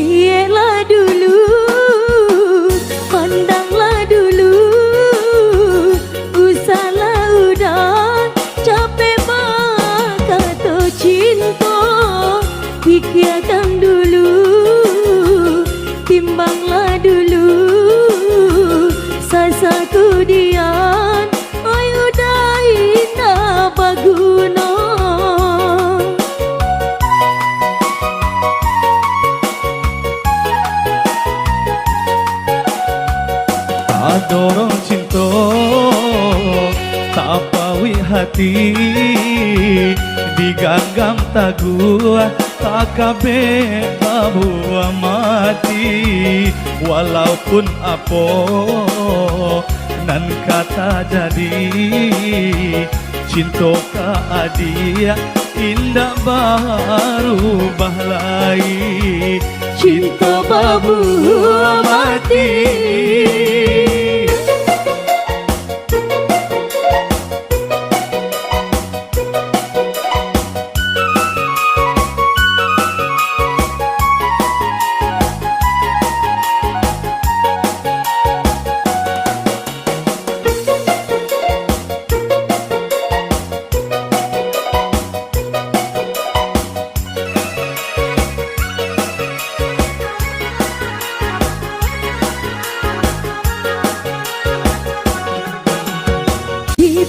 Lihatlah dulu, pandanglah dulu, usahlah udah capek kata cinta. Pikirkan dulu, timbanglah dulu, sasa kudian, oi udah indah baguna. Adorong cinta tak pawi hati, diganggam tagu tak kabe bahwa mati. Walaupun apa nan kata jadi, cinta ka adia indah baru bahlai. Cinta babu mati.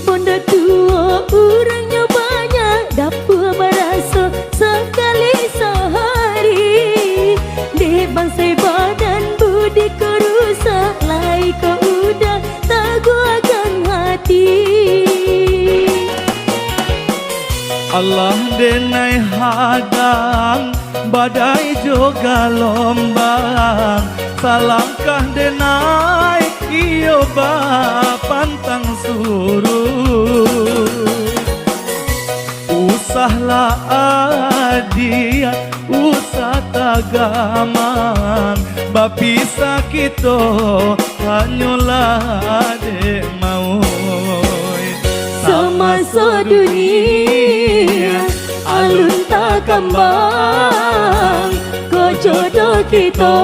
Pondok tua orangnya banyak, dapur berasa sekali sehari. Di bangsai badan budi kerusak, lai kau udah taguakan hati. Allah denai hadang, badai juga lombang. Salangkah denai iyo pantang suruh. Usahlah adia, usah tagamang, bapisa kita hanyalah de mau. Semasa dunia alun tak kembang, kau jodoh kita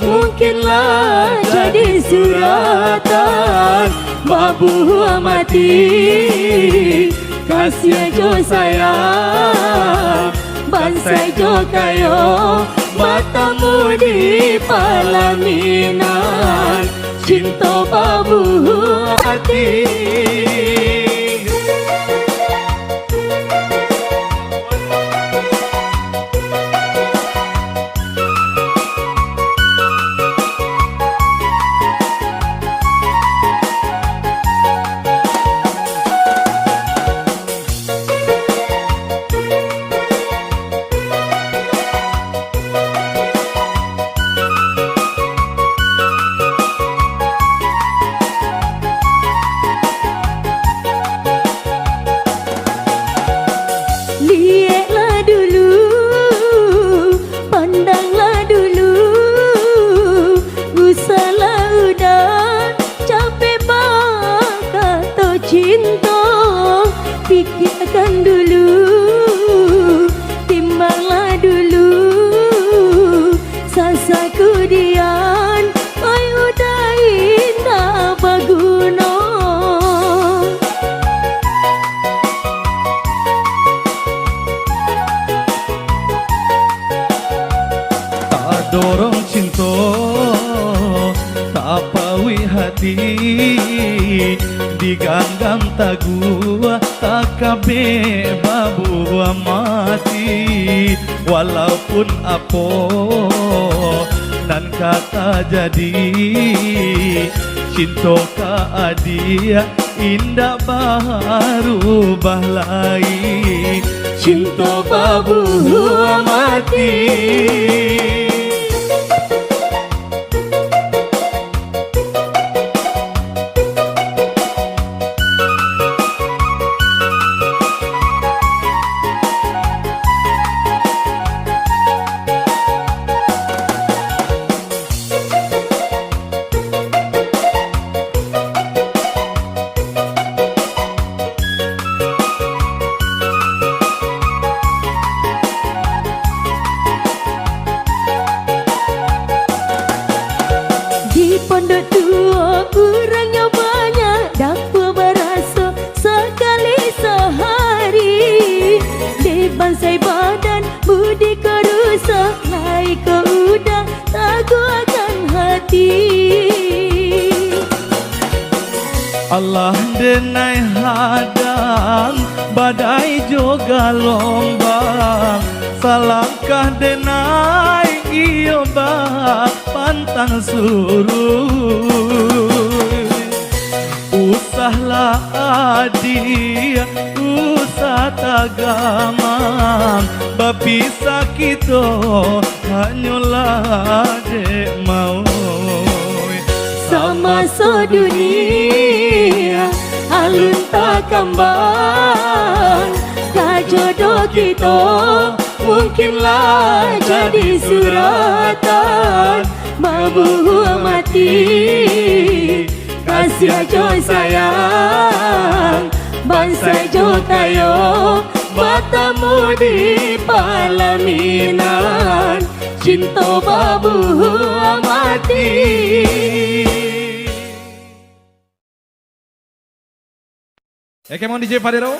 mungkinlah jadi suratan. Babu mati, kasihan jo sayang, bansai jo kayo, matamu di palaminan. Cinta babu hati. Lihatlah dulu, pandanglah dulu, usahlah udah capek kata cinta. Pikirkan dulu, timbanglah dulu, sasa kudian, oi udah indah baguna. Dorong cinta tak pawi hati, diganggam tagu tak kabe babu mati. Walaupun apa nan kata jadi, cinta ka adia indah baru bahlai. Cinta babu mati. denai hadang badai juga lombang salangkah denai iyo bak pantang suruh usahlah adia usah tagamang babisa kita hanyalah dek mau sama dunia alun tak kembang tak jodoh kita mungkinlah jadi suratan mabuh mati kasih aja sayang bangsa jo kayo batamu di palaminan cinta babu mati. Come on DJ Fadero.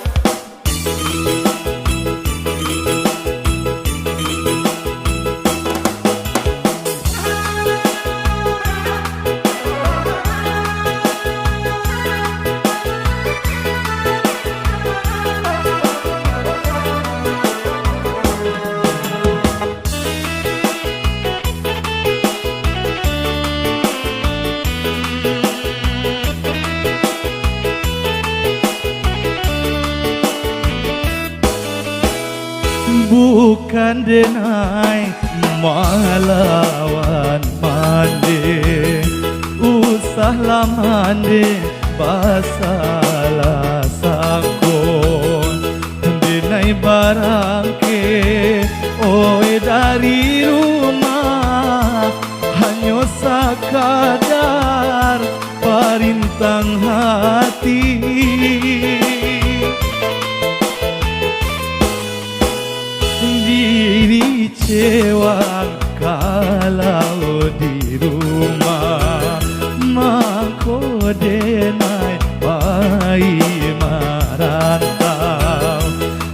Bukan denai malawan mande usahlah mande basalah sakon denai barangke oi dari rumah hanya sakadar parintang hati diri cewang kalau di rumah mako denai pai marantau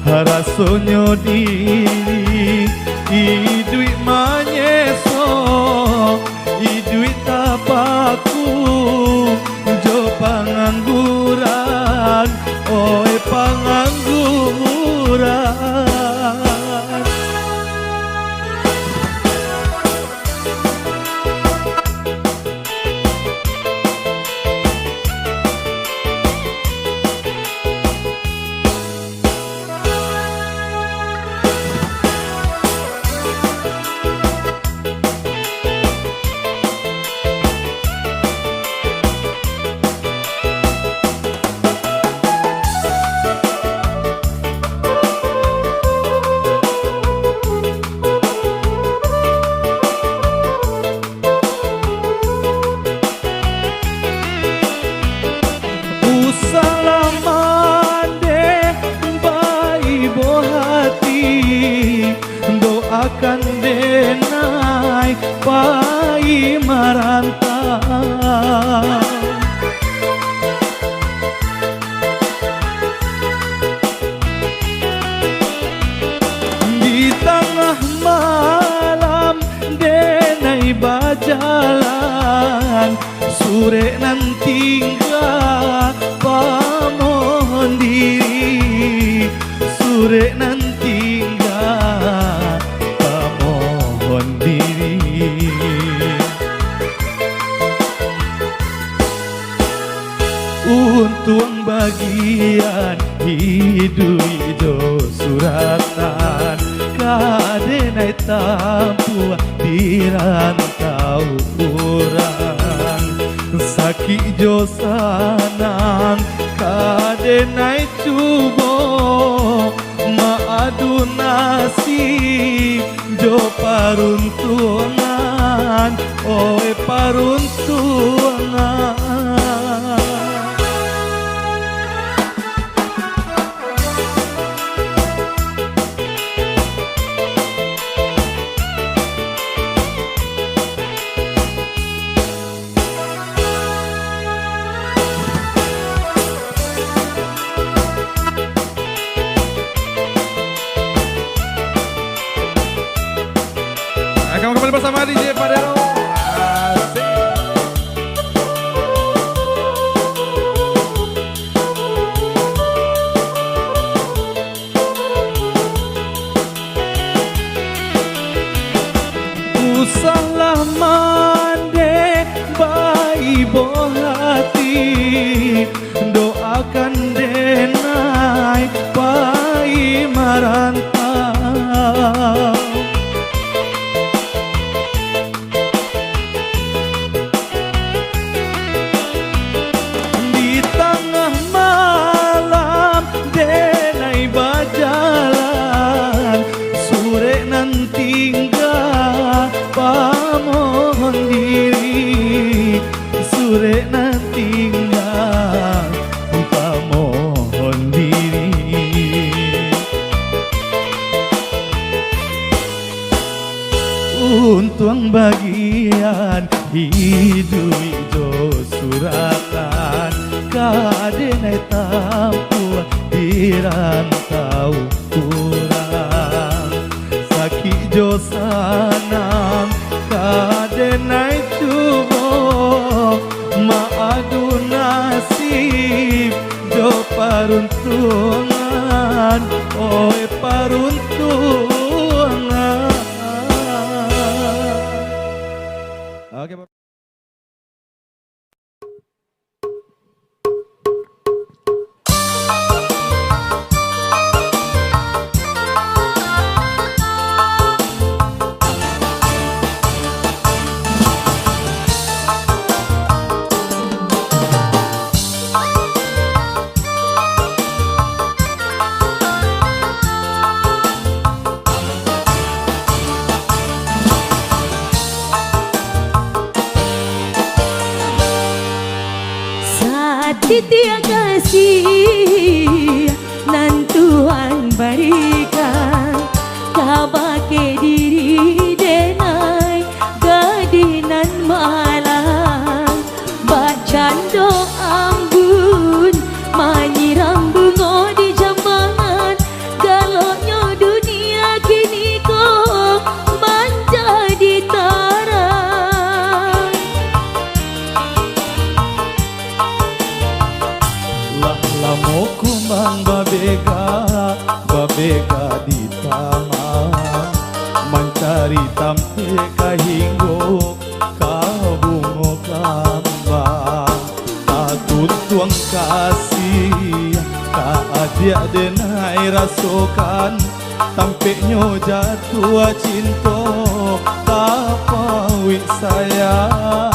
rasonyo diri idui manyeso idui tapaku jo pangangguran oi pangangguran akan denai pai marantau di tengah malam denai bajalan sore nanti enggak pamohon diri sore nanti enggak diri untung bagian hidup suratan kadenai tampu dirantau kurang sakit jo sanang kadenai cubo maadu nasib jo paruntungan oe paruntungan Akan kembali bersama DJ Fadero. Asik. mande bayi boh hati doakan denai bayi marantau di tengah malam denai bajalan sore nanti pamohon diri sore nanti pamohon diri untung bagian hidup suratan kadenai tampu di rantau kurang sakit jo sanang kadenai tubuh maadu nasib jo paruntungan oi paruntungan. Oke, tiada kasih nan Tuhan berikan kabake diri denai gadinan malang bacan doambun manyiram bunga di jambangan galaknya dunia kini kau menjadi tarang lamo kumbang babega di taman mencari tampe kahinggo kabungo kambang takut tuang kasih kaadia denai rasokan tampe nyo jatuh cinta tapawi sayang.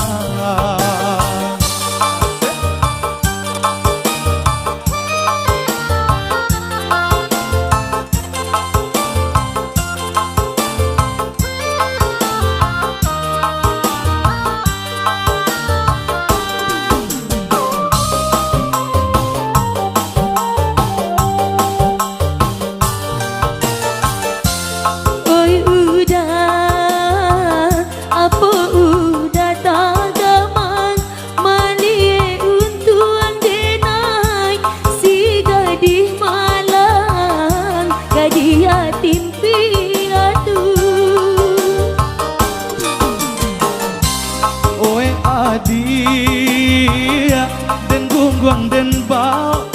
Dia den gungguang den bau